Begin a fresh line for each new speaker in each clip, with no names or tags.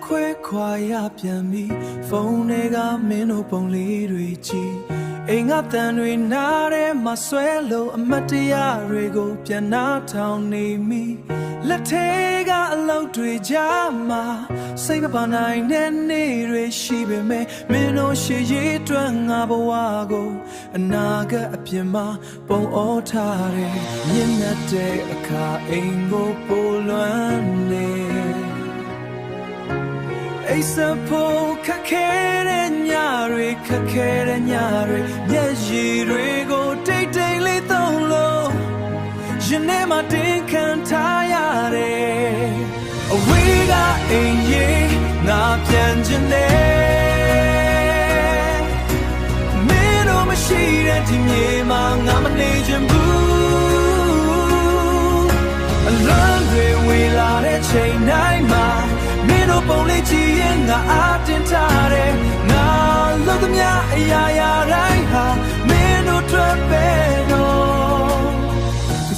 ခွဲခွာရပြန်ပြီဖုန်းတွေကမင်းတို့ပုံလေးတွေကြည့်အိမ်ကတန်တွေနားထဲမှာဆွဲလို့အမတ်တရားတွေကိုပြန်နာထောင်နေမိလက်ထဲကအလုပ်တွေကြားမှာစိတ်မပါနိုင်တဲ့နေ့တွေရှိပေမဲ့မင်းတို့ရှိရည်တွန်းငါဘဝကိုအနာဂတ်အပြင်မှာပုံအောထားတယ်မြင့်မြတ်တဲ့အခါအိမ်ကိုပိုလွမ်းနေအိစဖို့ခက်ခဲတဲ့ညတွေခက်ခဲတဲ့ညတွေမျက်ရည်တွေကိုတိတ်တိတ်လေးသုံးလို့ရင်ထဲမှာတင်ခံထားရတယ်အဝေးကအိမ်ကြီးငါပြန်ချင်တယ်မင်းတို့မရှိတဲ့ဒီမြေမှာငါမနေချင်ဘူးအလွန်တွေဝေလာတဲ့ချိန်တိုင်းမှာမင်းတို့ပုံလေးကြည့်ရင်ငါအားတင်ထားတယ်ငါလို့သမျှအရာရာတိုင်းဟာမင်းတို့ထွက်ပဲတော့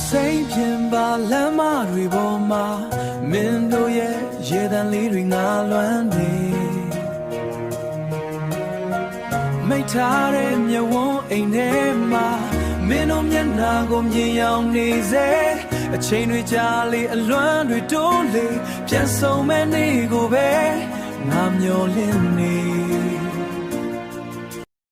စိတ်ပြင်ပါလမ်းမတွေပေါ်မှာမင်းတို့ရဲ့ရေတံလေးတွေငါလွမ်းနေမိတ်ထားတဲ့မြဝန်းအိမ်ထဲမှာမင်းတို့မျက်နှာကိုမြင်ရောက်နေစေအချိန်တွေကြာလေအလွမ်းတွေတိုးလေပြန်ဆုံမဲ့နေ့ကိုပဲငါမျှော်လင့်နေ